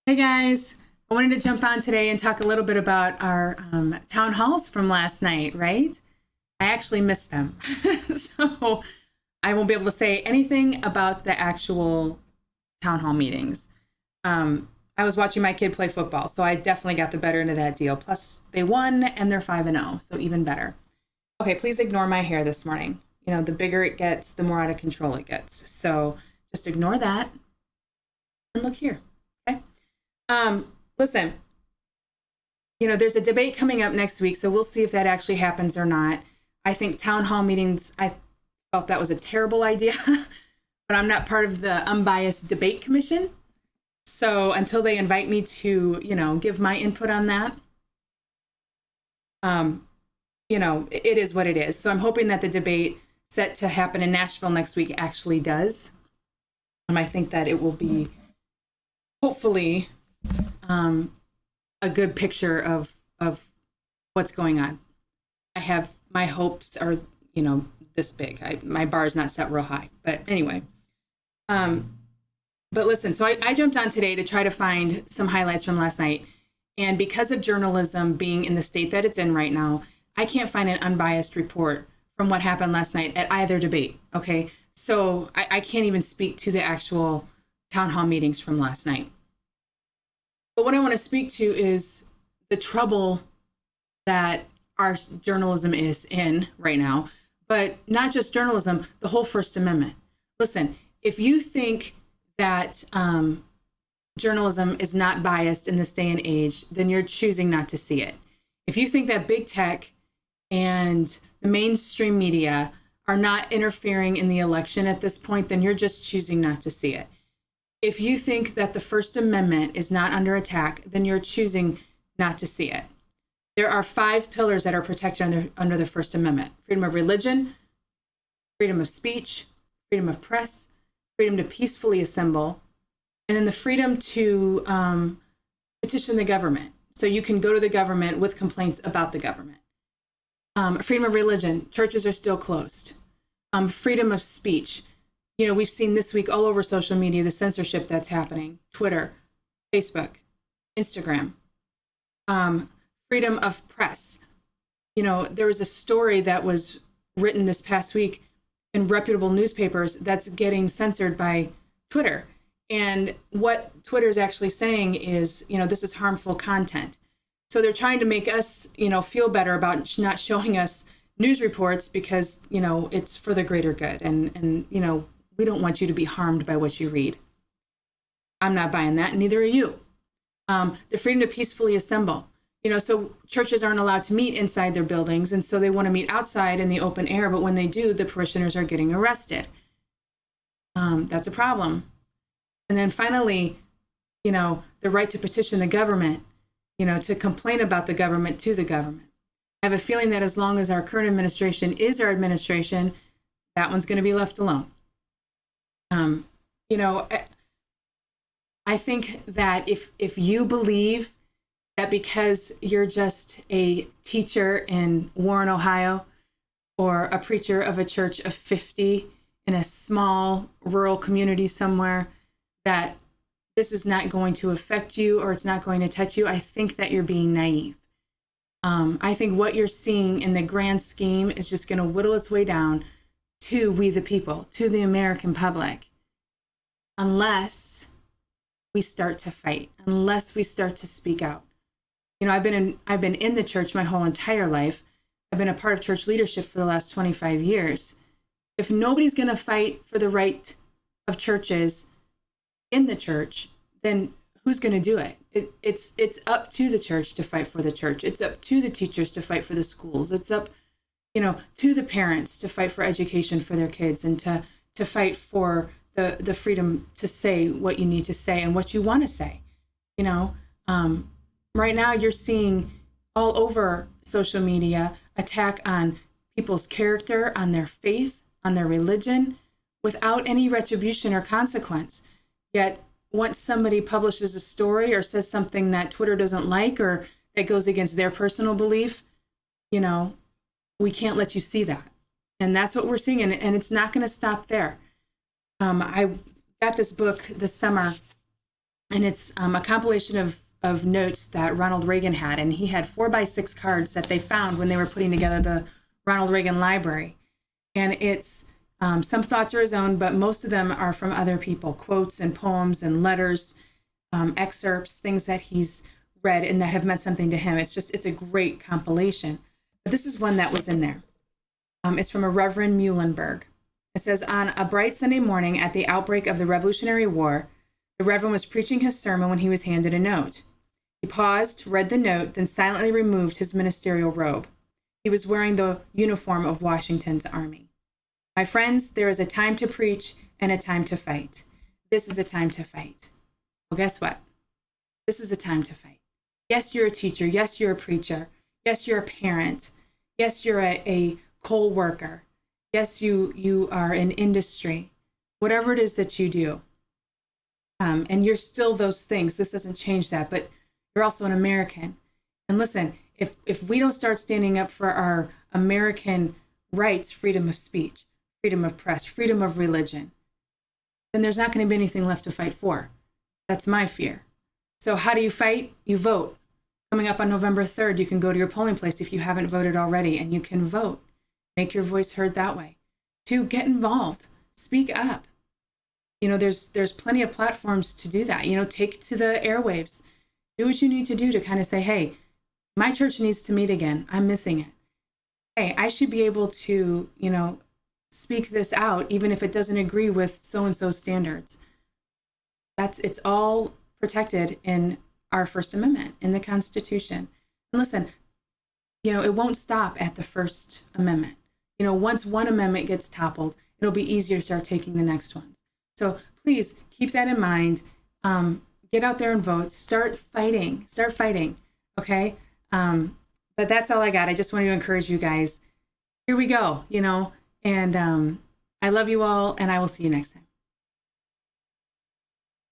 Hey guys, I wanted to jump on today and talk a little bit about our town halls from last night, right? I actually missed them. So I won't be able to say anything about the actual town hall meetings. I was watching my kid play football, so I definitely got the better end of that deal. Plus, they won and they're 5-0, so even better. Okay, please ignore my hair this morning. You know, the bigger it gets, the more out of control it gets. So just ignore that and look here. Okay. Listen, there's a debate coming up next week, so we'll see if that actually happens or not. I think town hall meetings, I felt that was a terrible idea, but I'm not part of the unbiased debate commission. So until they invite me to, give my input on that, it is what it is. So I'm hoping that the debate set to happen in Nashville next week actually does. I think that it will be hopefully a good picture of what's going on. My hopes are, this big. My bar is not set real high, but anyway. But listen, so I jumped on today to try to find some highlights from last night. And because of journalism being in the state that it's in right now, I can't find an unbiased report from what happened last night at either debate. Okay. So I can't even speak to the actual town hall meetings from last night. But what I want to speak to is the trouble that our journalism is in right now, but not just journalism, the whole First Amendment. Listen, if you think that journalism is not biased in this day and age, then you're choosing not to see it. If you think that big tech and the mainstream media are not interfering in the election at this point, then you're just choosing not to see it. If you think that the First Amendment is not under attack, then you're choosing not to see it. There are 5 pillars that are protected under the First Amendment: freedom of religion, freedom of speech, freedom of press, freedom to peacefully assemble, and then the freedom to petition the government. So you can go to the government with complaints about the government. Freedom of religion, churches are still closed. Freedom of speech. We've seen this week all over social media, the censorship that's happening: Twitter, Facebook, Instagram. Freedom of press. There was a story that was written this past week in reputable newspapers that's getting censored by Twitter. And what Twitter is actually saying is, this is harmful content. So they're trying to make us, feel better about not showing us news reports because, it's for the greater good. And we don't want you to be harmed by what you read. I'm not buying that. Neither are you. The freedom to peacefully assemble. So churches aren't allowed to meet inside their buildings. And so they want to meet outside in the open air. But when they do, the parishioners are getting arrested. That's a problem. And then finally, the right to petition the government, to complain about the government to the government. I have a feeling that as long as our current administration is our administration, that one's going to be left alone. I think that if you believe that because you're just a teacher in Warren, Ohio, or a preacher of a church of 50 in a small rural community somewhere, that this is not going to affect you or it's not going to touch you, I think that you're being naive. I think what you're seeing in the grand scheme is just going to whittle its way down to we the people, to the American public, unless we start to fight, unless we start to speak out. I've been in the church my whole entire life. I've been a part of church leadership for the last 25 years. If nobody's going to fight for the right of churches in the church, then who's going to do it? It's up to the church to fight for the church. It's up to the teachers to fight for the schools. It's up, to the parents to fight for education for their kids and to fight for the freedom to say what you need to say and what you want to say. Right now you're seeing all over social media attack on people's character, on their faith, on their religion, without any retribution or consequence. Yet once somebody publishes a story or says something that Twitter doesn't like or that goes against their personal belief, we can't let you see that. And that's what we're seeing. And it's not going to stop there. I got this book this summer And it's a compilation of notes that Ronald Reagan had. And he had 4x6 cards that they found when they were putting together the Ronald Reagan Library. And it's some thoughts are his own, but most of them are from other people, quotes and poems and letters, excerpts, things that he's read and that have meant something to him. It's a great compilation. But this is one that was in there. It's from a Reverend Muhlenberg. It says, on a bright Sunday morning at the outbreak of the Revolutionary War, the Reverend was preaching his sermon when he was handed a note. He paused, read the note, then silently removed his ministerial robe. He was wearing the uniform of Washington's army. My friends, there is a time to preach and a time to fight. This is a time to fight. Well, guess what? This is a time to fight. Yes, you're a teacher. Yes, you're a preacher. Yes, you're a parent. Yes, you're a coal worker. Yes, you are in industry. Whatever it is that you do. And you're still those things. This doesn't change that, but you're also an American. And listen, if we don't start standing up for our American rights, freedom of speech, freedom of press, freedom of religion, then there's not going to be anything left to fight for. That's my fear. So how do you fight? You vote. Coming up on November 3rd, you can go to your polling place if you haven't voted already, and you can vote. Make your voice heard that way. 2, get involved. Speak up. There's plenty of platforms to do that. Take to the airwaves. Do what you need to do to kind of say, hey, my church needs to meet again. I'm missing it. Hey, I should be able to, speak this out, even if it doesn't agree with so-and-so standards. It's all protected in our First Amendment, in the Constitution. And listen, it won't stop at the First Amendment. Once one amendment gets toppled, it'll be easier to start taking the next ones. So please keep that in mind. Get out there and vote. Start fighting. Okay? But that's all I got. I just wanted to encourage you guys. Here we go, and I love you all, and I will see you next time.